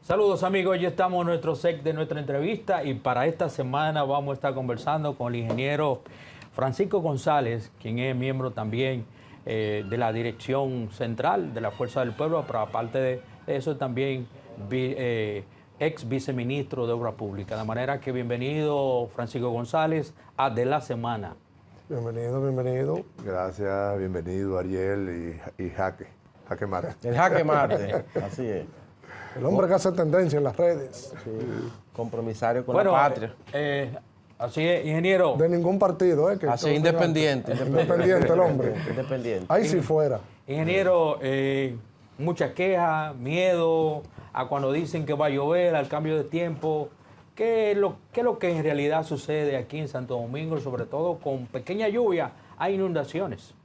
Saludos amigos, ya estamos en nuestro set de nuestra entrevista y para esta semana vamos a estar conversando con el ingeniero Francisco González, quien es miembro también de la Dirección Central de la Fuerza del Pueblo, pero aparte de eso también ex viceministro de Obra Pública. De manera que bienvenido Francisco González a De la Semana. Bienvenido, bienvenido. Gracias, bienvenido Ariel y Jaque Marte. El Jaque Marte, así es. El hombre que hace tendencia en las redes. Sí, compromisario con la patria. Así es, ingeniero. De ningún partido, ¿eh? Así es, independiente. Independiente el hombre. Independiente. Ahí si fuera. Ingeniero, mucha queja, miedo a cuando dicen que va a llover, al cambio de tiempo. ¿Qué es lo que en realidad sucede aquí en Santo Domingo, sobre todo con pequeña lluvia, hay inundaciones?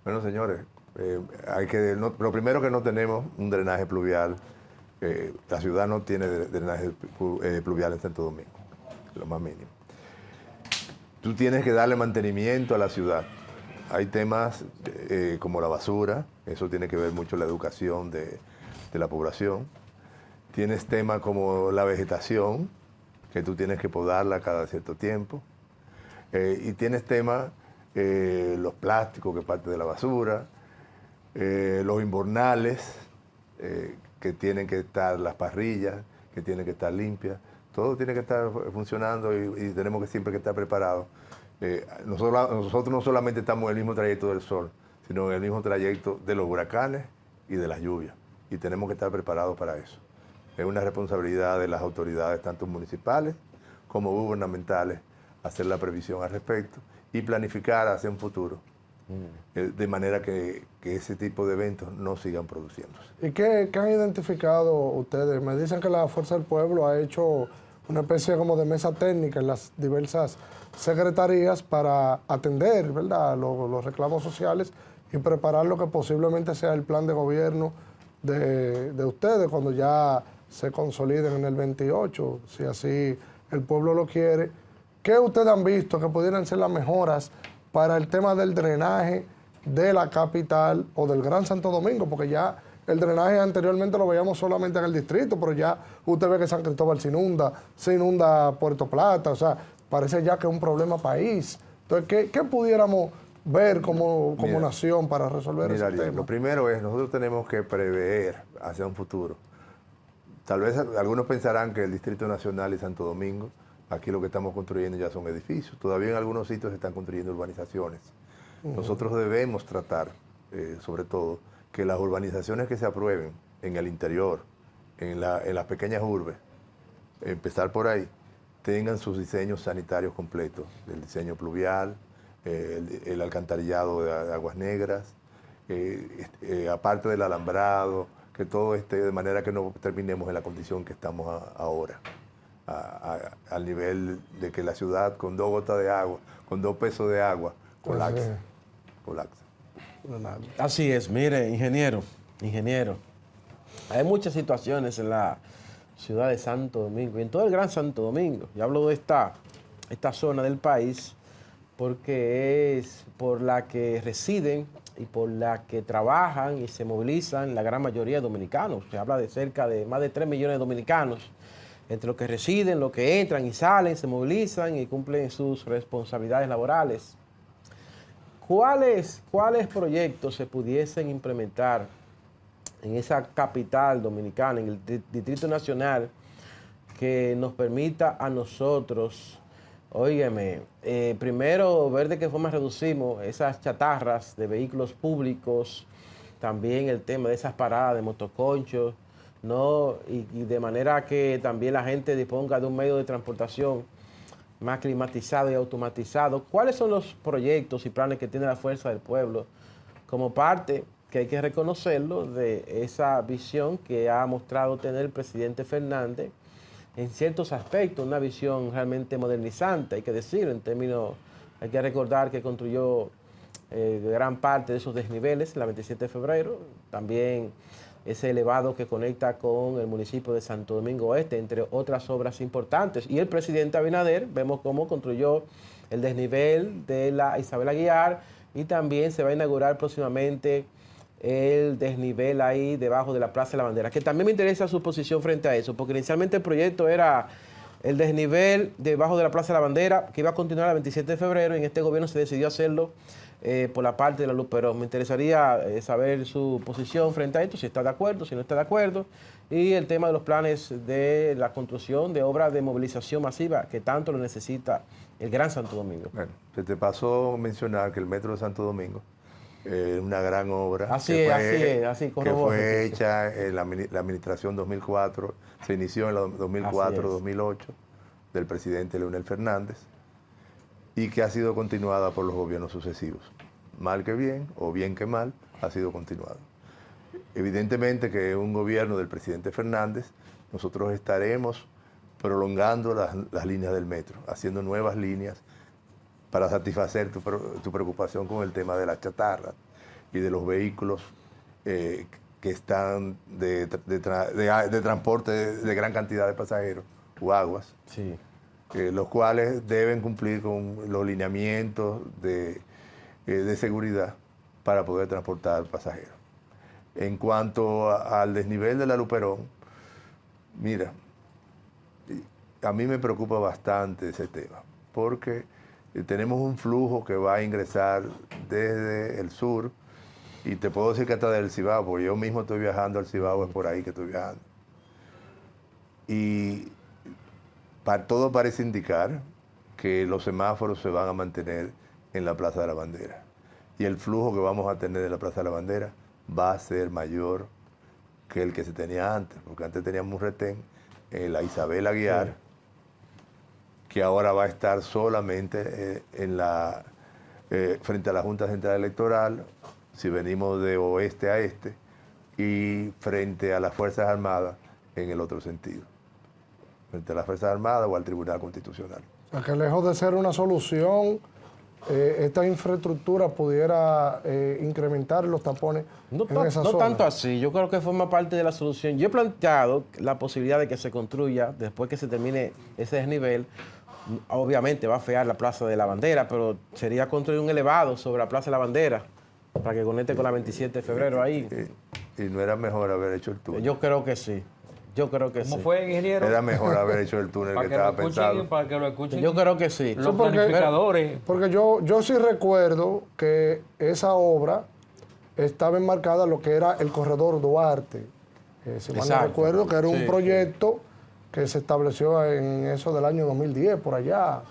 Bueno, señores, lo primero que no tenemos un drenaje pluvial. La ciudad no tiene drenaje pluvial en Santo Domingo, lo más mínimo. Tú tienes que darle mantenimiento a la ciudad. Hay temas como la basura, eso tiene que ver mucho la educación de la población. Tienes temas como la vegetación, que tú tienes que podarla cada cierto tiempo. Y tienes temas, los plásticos, que es parte de la basura, los invernales, que tienen que estar las parrillas, que tienen que estar limpias. Todo tiene que estar funcionando y tenemos que siempre que estar preparados. Nosotros no solamente estamos en el mismo trayecto del sol, sino en el mismo trayecto de los huracanes y de las lluvias. Y tenemos que estar preparados para eso. Es una responsabilidad de las autoridades, tanto municipales como gubernamentales, hacer la previsión al respecto y planificar hacia un futuro, de manera que ese tipo de eventos no sigan produciéndose. ¿Y qué han identificado ustedes? Me dicen que la Fuerza del Pueblo ha hecho una especie como de mesa técnica en las diversas secretarías para atender, ¿verdad?, los reclamos sociales y preparar lo que posiblemente sea el plan de gobierno de ustedes cuando ya se consoliden en el 28, si así el pueblo lo quiere. ¿Qué ustedes han visto que pudieran ser las mejoras para el tema del drenaje de la capital o del Gran Santo Domingo? Porque ya el drenaje anteriormente lo veíamos solamente en el distrito, pero ya usted ve que San Cristóbal se inunda Puerto Plata, o sea, parece ya que es un problema país. Entonces, ¿qué pudiéramos ver como nación para resolver ese tema? Lo primero es, nosotros tenemos que prever hacia un futuro. Tal vez algunos pensarán que el Distrito Nacional y Santo Domingo, aquí lo que estamos construyendo ya son edificios. Todavía en algunos sitios se están construyendo urbanizaciones. Nosotros debemos tratar, sobre todo, que las urbanizaciones que se aprueben en el interior, en las pequeñas urbes, empezar por ahí, tengan sus diseños sanitarios completos, el diseño pluvial, el alcantarillado de aguas negras, aparte del alambrado, que todo esté de manera que no terminemos en la condición que estamos ahora. Al nivel de que la ciudad con 2 gotas de agua, con 2 pesos de agua, colapsa. Así es, mire, ingeniero, hay muchas situaciones en la ciudad de Santo Domingo y en todo el Gran Santo Domingo. Yo hablo de esta zona del país porque es por la que residen y por la que trabajan y se movilizan la gran mayoría de dominicanos. Se habla de cerca de más de 3 millones de dominicanos, entre los que residen, los que entran y salen, se movilizan y cumplen sus responsabilidades laborales. ¿Cuáles proyectos se pudiesen implementar en esa capital dominicana, en el Distrito Nacional, que nos permita a nosotros, óigame, primero ver de qué forma reducimos esas chatarras de vehículos públicos, también el tema de esas paradas de motoconchos, ¿no? Y de manera que también la gente disponga de un medio de transportación más climatizado y automatizado? ¿Cuáles son los proyectos y planes que tiene la Fuerza del Pueblo como parte, que hay que reconocerlo, de esa visión que ha mostrado tener el presidente Fernández en ciertos aspectos, una visión realmente modernizante, hay que decirlo, hay que recordar que construyó gran parte de esos desniveles la 27 de febrero, también ese elevado que conecta con el municipio de Santo Domingo Oeste, entre otras obras importantes. Y el presidente Abinader, vemos cómo construyó el desnivel de la Isabel Aguiar y también se va a inaugurar próximamente el desnivel ahí debajo de la Plaza de la Bandera, que también me interesa su posición frente a eso, porque inicialmente el proyecto era el desnivel debajo de la Plaza de la Bandera, que iba a continuar el 27 de febrero, y en este gobierno se decidió hacerlo por la parte de la Luz Perón. Me interesaría saber su posición frente a esto, si está de acuerdo, si no está de acuerdo, y el tema de los planes de la construcción de obras de movilización masiva que tanto lo necesita el Gran Santo Domingo. Bueno, se te pasó mencionar que el Metro de Santo Domingo es una gran obra Así que corroboro. fue hecha en la administración 2004, se inició en la 2004-2008 del presidente Leonel Fernández y que ha sido continuada por los gobiernos sucesivos. Mal que bien, o bien que mal, ha sido continuada. Evidentemente que en un gobierno del presidente Fernández, nosotros estaremos prolongando las líneas del metro, haciendo nuevas líneas para satisfacer tu preocupación con el tema de la chatarra y de los vehículos que están de transporte de gran cantidad de pasajeros o aguas, Sí. los cuales deben cumplir con los lineamientos de seguridad para poder transportar pasajeros. En cuanto al desnivel de la Luperón, mira, a mí me preocupa bastante ese tema, porque tenemos un flujo que va a ingresar desde el sur, y te puedo decir que hasta del Cibao, porque yo mismo estoy viajando al Cibao, es por ahí que estoy viajando. Y todo parece indicar que los semáforos se van a mantener en la Plaza de la Bandera. Y el flujo que vamos a tener en la Plaza de la Bandera va a ser mayor que el que se tenía antes, porque antes teníamos un retén en la Isabel Aguiar, sí, que ahora va a estar solamente frente a la Junta Central Electoral, si venimos de oeste a este, y frente a las Fuerzas Armadas en el otro sentido, frente a las Fuerzas Armadas o al Tribunal Constitucional. O sea, que lejos de ser una solución, esta infraestructura pudiera incrementar los tapones en esa zona. No tanto así, yo creo que forma parte de la solución. Yo he planteado la posibilidad de que se construya, después que se termine ese desnivel, obviamente va a fear la Plaza de la Bandera, pero sería construir un elevado sobre la Plaza de la Bandera para que conecte con la 27 de febrero ahí. ¿Y no era mejor haber hecho el túnel? Yo creo que sí. Yo creo que sí. ¿Cómo fue, ingeniero? Era mejor haber hecho el túnel que estaba pensado. Para que lo escuchen. Yo creo que sí. Los planificadores. Porque yo sí recuerdo que esa obra estaba enmarcada en lo que era el corredor Duarte. Si mal no recuerdo, que era un proyecto que se estableció en eso del año 2010, por allá,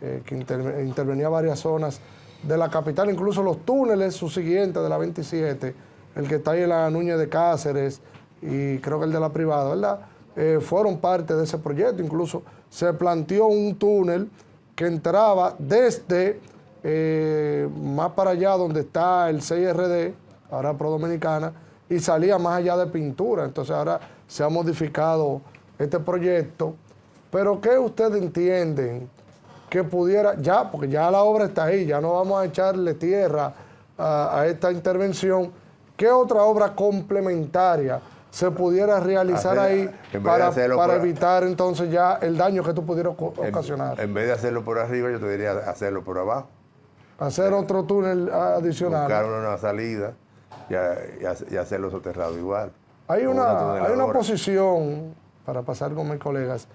que intervenía varias zonas de la capital, incluso los túneles subsiguientes de la 27, el que está ahí en la Núñez de Cáceres, y creo que el de la privada, ¿verdad? Fueron parte de ese proyecto. Incluso se planteó un túnel que entraba desde más para allá donde está el CIRD, ahora Pro Dominicana, y salía más allá de Pintura. Entonces ahora se ha modificado este proyecto. Pero ¿qué ustedes entienden que pudiera, ya, porque ya la obra está ahí, ya no vamos a echarle tierra a esta intervención, qué otra obra complementaria se pudiera realizar ahí para evitar entonces ya el daño que tú pudieras ocasionar? En vez de hacerlo por arriba, yo te diría hacerlo por abajo. Hacer otro túnel adicional. Buscar una salida y hacerlo soterrado igual. Hay una posición, para pasar con mis colegas,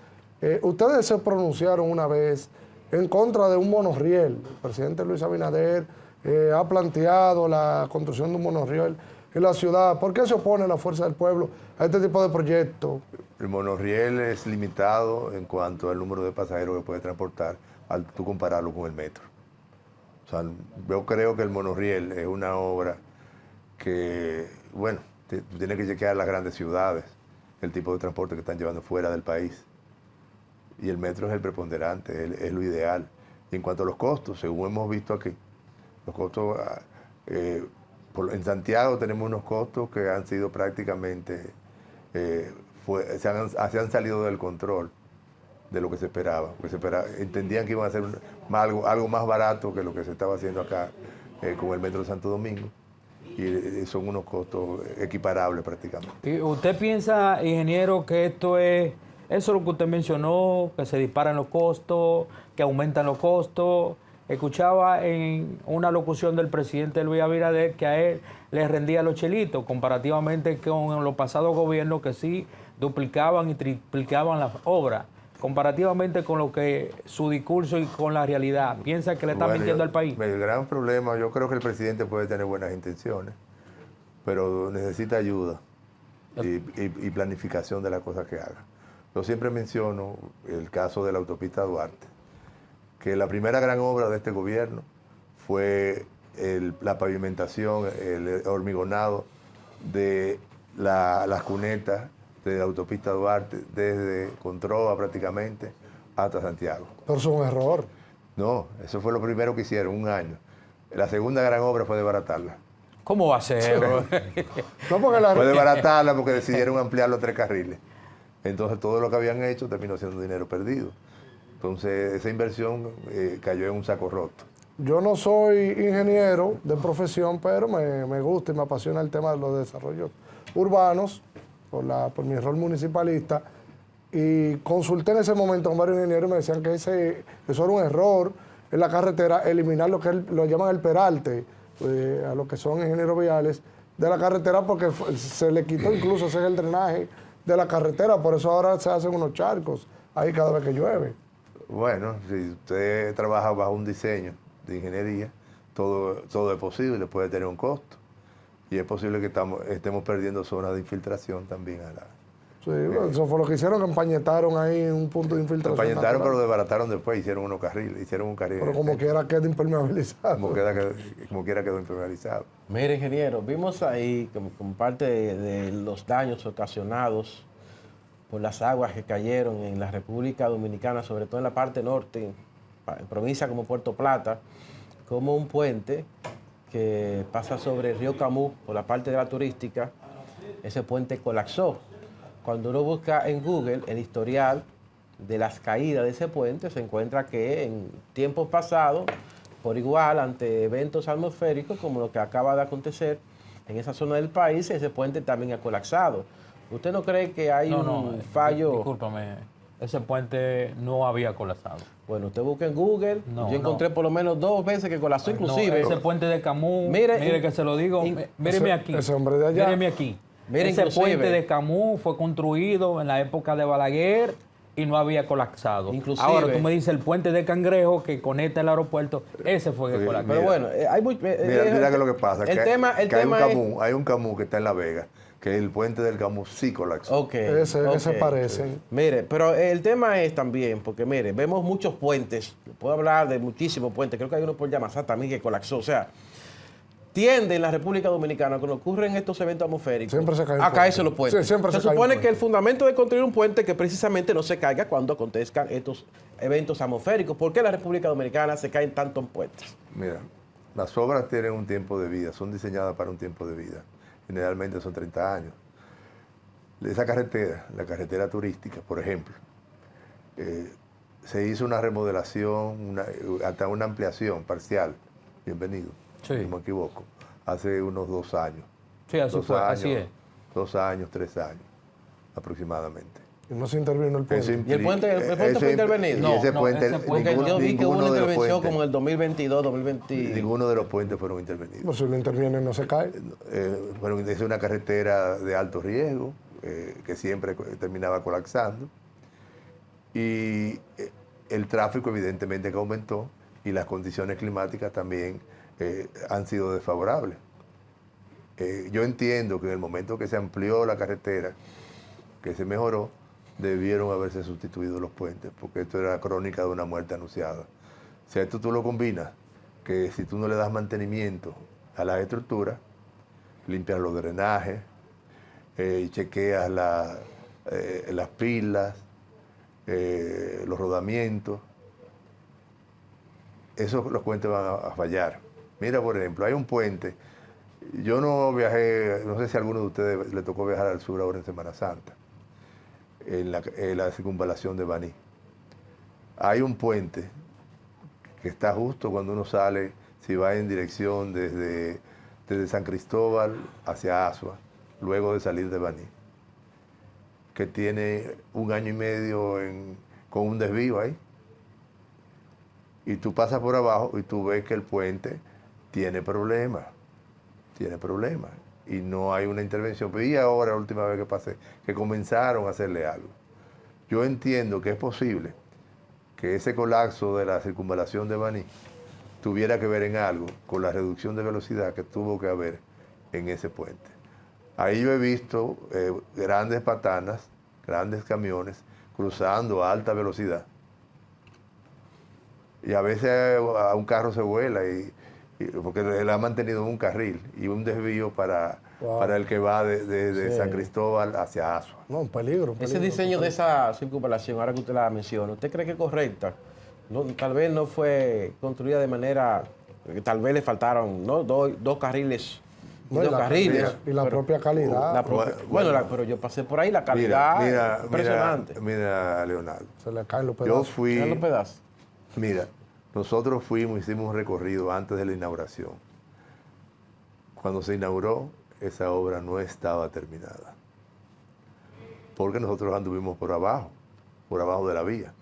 ustedes se pronunciaron una vez en contra de un monorriel. El presidente Luis Abinader ha planteado la construcción de un monorriel en la ciudad. ¿Por qué se opone la Fuerza del Pueblo a este tipo de proyectos? El monorriel es limitado en cuanto al número de pasajeros que puede transportar al tú compararlo con el metro. O sea, yo creo que el monorriel es una obra que, bueno, tú tienes que chequear las grandes ciudades, el tipo de transporte que están llevando fuera del país. Y el metro es el preponderante, es lo ideal. Y en cuanto a los costos, según hemos visto aquí, los costos... en Santiago tenemos unos costos que han sido prácticamente, se han salido del control de lo que se esperaba. Entendían que iban a ser algo más barato que lo que se estaba haciendo acá con el Metro de Santo Domingo. Y son unos costos equiparables prácticamente. ¿Y usted piensa, ingeniero, que esto es, eso es lo que usted mencionó, que se disparan los costos, que aumentan los costos? escuchaba en una locución del presidente Luis Abinader que a él le rendía los chelitos, comparativamente con los pasados gobiernos que sí duplicaban y triplicaban las obras, comparativamente con lo que su discurso y con la realidad. ¿Piensa que le está mintiendo al país? El gran problema, yo creo que el presidente puede tener buenas intenciones, pero necesita ayuda y planificación de las cosas que haga. Yo siempre menciono el caso de la autopista Duarte, que la primera gran obra de este gobierno fue la pavimentación, el hormigonado de las cunetas de la autopista Duarte, desde Controa prácticamente hasta Santiago. Pero eso es un error. No, eso fue lo primero que hicieron, un año. La segunda gran obra fue desbaratarla. ¿Cómo va a ser? No, porque Fue desbaratarla porque decidieron ampliar los 3 carriles. Entonces todo lo que habían hecho terminó siendo dinero perdido. Entonces esa inversión cayó en un saco roto. Yo no soy ingeniero de profesión, pero me gusta y me apasiona el tema de los desarrollos urbanos por mi rol municipalista. Y consulté en ese momento con varios ingenieros y me decían que eso era un error en la carretera, eliminar lo que lo llaman el peralte, a lo que son ingenieros viales, de la carretera, porque se le quitó incluso ese es el drenaje de la carretera, por eso ahora se hacen unos charcos ahí cada vez que llueve. Bueno, si usted trabaja bajo un diseño de ingeniería, todo es posible, puede tener un costo. Y es posible que estemos perdiendo zonas de infiltración también a la... Sí, eso fue lo que hicieron, que empañetaron ahí un punto de infiltración. Empañetaron, pero lo desbarataron después, hicieron unos carriles, hicieron un carril. Pero como quiera queda impermeabilizado. Como quiera quedó impermeabilizado. Mire, ingeniero, vimos ahí como parte de los daños ocasionados por las aguas que cayeron en la República Dominicana, sobre todo en la parte norte, en provincias como Puerto Plata, como un puente que pasa sobre el río Camus por la parte de la turística, ese puente colapsó. Cuando uno busca en Google el historial de las caídas de ese puente, se encuentra que en tiempos pasados, por igual, ante eventos atmosféricos como lo que acaba de acontecer en esa zona del país, ese puente también ha colapsado. ¿Usted no cree que hay un fallo? Discúlpame, ese puente no había colapsado. Bueno, usted busca en Google, yo encontré por lo menos 2 veces que colapsó, inclusive. Ese puente de Camus, mire que se lo digo, míreme aquí. Ese hombre de allá. Míreme aquí. Mire, ese inclusive, puente de Camus fue construido en la época de Balaguer y no había colapsado. Inclusive, ahora tú me dices el puente de Cangrejo que conecta el aeropuerto, ese fue que colapsó. Pero bueno, hay mucho... Mira que lo que pasa, hay un Camus que está en La Vega, que el puente del Camus sí colapsó. Okay, ese parece. Mire, pero el tema es también, porque mire, vemos muchos puentes, puedo hablar de muchísimos puentes, creo que hay uno por Yamasá también que colapsó, o sea, tiende en la República Dominicana, cuando ocurren estos eventos atmosféricos, siempre se a caerse los puentes. Sí, siempre se supone que el fundamento de construir un puente es que precisamente no se caiga cuando acontezcan estos eventos atmosféricos. ¿Por qué en la República Dominicana se caen tantos puentes? Mira, las obras tienen un tiempo de vida, son diseñadas para un tiempo de vida. Generalmente son 30 años. Esa carretera, la carretera turística, por ejemplo, se hizo una remodelación, hasta una ampliación parcial, bienvenido, si no me equivoco, hace unos 2 años. Sí, así es. 2 años, 3 años aproximadamente. Y no se intervino el puente. ¿Y el puente fue intervenido? No, ese puente, yo vi que hubo una intervención como en el 2022, 2020. Ninguno de los puentes fueron intervenidos. Pues si lo interviene no se cae. Bueno, es una carretera de alto riesgo, que siempre terminaba colapsando. Y el tráfico evidentemente que aumentó y las condiciones climáticas también han sido desfavorables. Yo entiendo que en el momento que se amplió la carretera, que se mejoró, debieron haberse sustituido los puentes, porque esto era crónica de una muerte anunciada. Si a esto tú lo combinas, que si tú no le das mantenimiento a las estructuras, limpias los drenajes, chequeas las pilas, los rodamientos, los puentes van a fallar. Mira, por ejemplo, hay un puente. Yo no viajé, no sé si a alguno de ustedes le tocó viajar al sur ahora en Semana Santa, en la circunvalación de Baní. Hay un puente que está justo cuando uno sale, si va en dirección desde San Cristóbal hacia Asua, luego de salir de Baní, que tiene 1 año y medio con un desvío ahí. y tú pasas por abajo y tú ves que el puente tiene problemas, y no hay una intervención. Y ahora, la última vez que pasé, que comenzaron a hacerle algo. Yo entiendo que es posible que ese colapso de la circunvalación de Baní tuviera que ver en algo con la reducción de velocidad que tuvo que haber en ese puente. Ahí yo he visto grandes patanas, grandes camiones cruzando a alta velocidad. Y a veces a un carro se vuela porque él ha mantenido un carril y un desvío para el que va de San Cristóbal hacia Asua. No, un peligro. Ese diseño de esa circunvalación, ahora que usted la menciona, ¿usted cree que es correcta? No, tal vez no fue construida de manera, tal vez le faltaron dos carriles. No, y la propia calidad. Pero yo pasé por ahí, la calidad impresionante. Mira, Leonardo. Se le caen los pedazos. Yo fui. ¿Qué los pedazos? Mira, nosotros hicimos un recorrido antes de la inauguración. Cuando se inauguró, esa obra no estaba terminada. Porque nosotros anduvimos por abajo de la vía.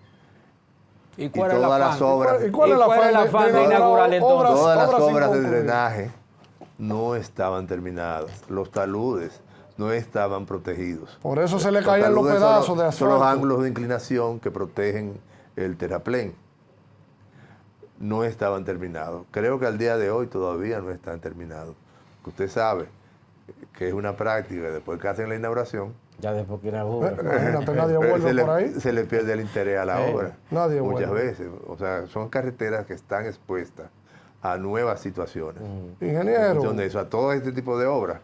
¿Y cuál es todas la las obras, ¿Y cuál es la afán de inaugurar entonces? todas las obras de inconcluidas? drenaje no estaban terminadas. Los taludes no estaban protegidos. Por eso se le caían los taludes pedazos son de los- Son los asfalto. ángulos de inclinación que protegen el terraplén. No estaban terminados. Creo que al día de hoy todavía no están terminados. Usted sabe que es una práctica, después que hacen la inauguración, Ya después que inaugura. Imagínate, nadie vuelve por ahí. se le pierde el interés a la obra. Nadie Muchas vuelve. veces. O sea, son carreteras que están expuestas a nuevas situaciones. Ingeniero, Donde eso, a todo este tipo de obras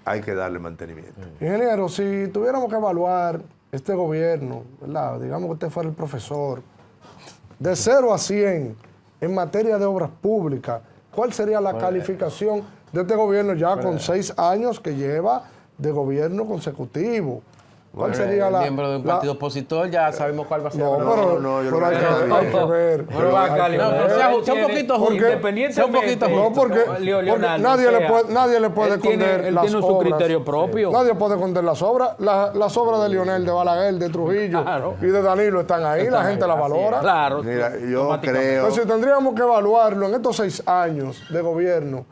hay que darle mantenimiento. ingeniero, si tuviéramos que evaluar este gobierno, ¿verdad? Digamos que usted fuera el profesor, de 0 a 100 en materia de obras públicas, ¿cuál sería la calificación de este gobierno ya con 6 años que lleva de gobierno consecutivo? ¿Cuál sería la...? Miembro de un partido opositor, ya sabemos cuál va a ser. No, yo pero no hay que ver. Pero va a hay que calibrar. ver. sea un poquito justo. Independientemente. Sea un poquito justo. No, porque Leonardo, nadie le puede él tiene- esconder él las tiene su obras. criterio propio. Nadie puede esconder las obras. Las obras de Lionel, de Balaguer, de Trujillo Claro. y de Danilo están ahí. La gente las valora. Claro. Mira, yo automáticamente. creo... Entonces tendríamos que evaluarlo en estos 6 años de gobierno,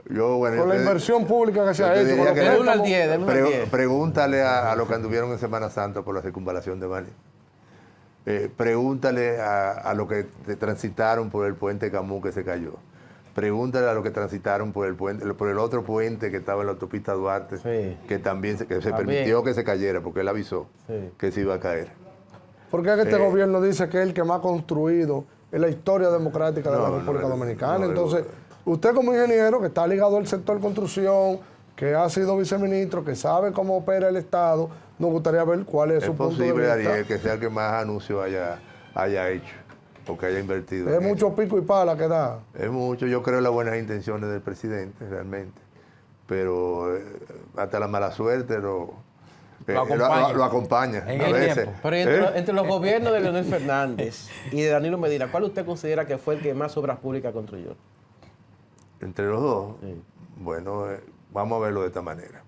Bueno, con la inversión pública que se ha yo te hecho. diría con que los Del 1 al préstamos. 10, del 1 al 10. Pregúntale a los que anduvieron en Semana Santa por la circunvalación de Baní. Pregúntale a los que transitaron por el puente Camus que se cayó. Pregúntale a los que transitaron por el otro puente que estaba en la autopista Duarte, Sí. que también se También. permitió que se cayera, porque él avisó Sí. que se iba a caer. Porque es que este gobierno dice que es el que más ha construido en la historia democrática de la No, República no, Dominicana. no, Entonces, usted como ingeniero que está ligado al sector construcción, que ha sido viceministro, que sabe cómo opera el Estado, nos gustaría ver cuál es Es su punto de posible, vista. Ariel, que sea el que más anuncios haya hecho, porque haya invertido. Es en mucho pico y pala que da. Es mucho, yo creo en las buenas intenciones del presidente, realmente. Pero hasta la mala suerte lo acompaña. En a el veces. tiempo. Pero entre los gobiernos de Leonel Fernández y de Danilo Medina, ¿cuál usted considera que fue el que más obras públicas construyó? Entre los dos, Sí. bueno, vamos a verlo de esta manera.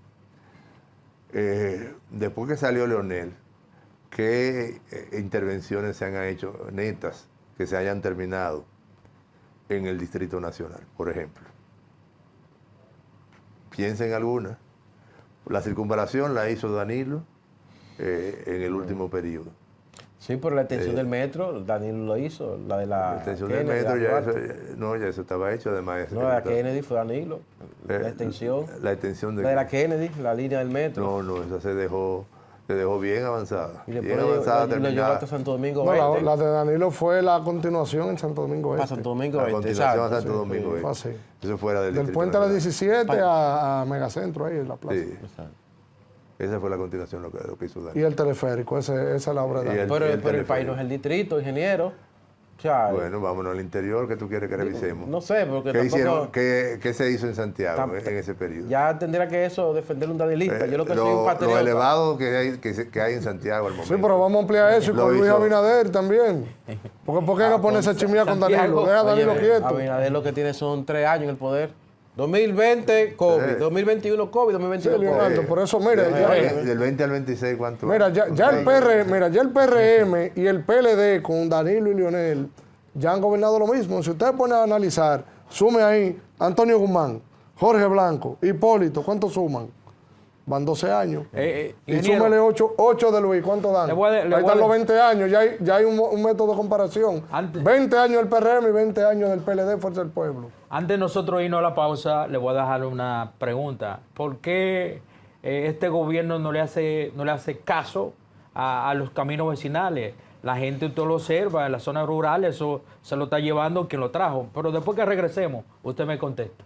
Después que salió Leonel, ¿qué intervenciones se han hecho netas que se hayan terminado en el Distrito Nacional, por ejemplo? Piensen en alguna. La circunvalación la hizo Danilo en el último periodo. Sí, por la extensión del metro, Danilo lo hizo, la de la La extensión del Kennedy, metro, la ya Duarte. ya eso estaba hecho, además. No, la Kennedy fue Danilo, la extensión. La extensión La de la Kennedy, la línea del metro. No, esa se dejó bien avanzada. Y Bien después lo avanzada, llevó terminada. hasta Santo Domingo No, Oeste. la de Danilo fue la continuación en Santo Domingo Para Este. Santo Domingo La Oeste, continuación exacto. a Santo Sí, Domingo sí. Este. Fue así. Eso fuera del Del Distrito puente a la Nacional. 17 a Megacentro, ahí en la plaza. Sí, Exacto. esa fue la continuación lo que hizo Y Danilo. el teleférico, esa es la obra de Y Danilo. Pero el teleférico. país no es el distrito, ingeniero. O sea, Bueno, vámonos al interior, que tú quieres que revisemos. no sé, porque ¿Qué, tampoco... hicieron? ¿Qué se hizo en Santiago Tam- en ese periodo? Ya tendría que eso defender un danilista. Yo lo que soy un Lo patriota. elevado que hay en Santiago al momento. Sí, pero vamos a ampliar eso y Lo con Luis hizo. Abinader también. ¿Por qué hay que ponerse a chimía con Danilo? Deja a Danilo Oye, quieto. Abinader lo que tiene son 3 años en el poder. 2020 COVID, 2021 COVID, 2022 Sí, Leonardo, COVID. por eso, mire, Del 20 al 26, ¿cuánto? ya el PRM y el PLD con Danilo y Lionel ya han gobernado lo mismo. Si usted pone a analizar, sume ahí Antonio Guzmán, Jorge Blanco, Hipólito, ¿cuántos suman? Van 12 años. Y ingeniero, súmele 8 de Luis, ¿cuánto dan? Ahí están los 20 años, ya hay un método de comparación. 20 años del PRM y 20 años del PLD, Fuerza del Pueblo. Antes de nosotros irnos a la pausa, le voy a dejar una pregunta. ¿Por qué este gobierno no le hace caso a los caminos vecinales? La gente, usted lo observa, en las zonas rurales, eso se lo está llevando quien lo trajo. Pero después que regresemos, usted me contesta.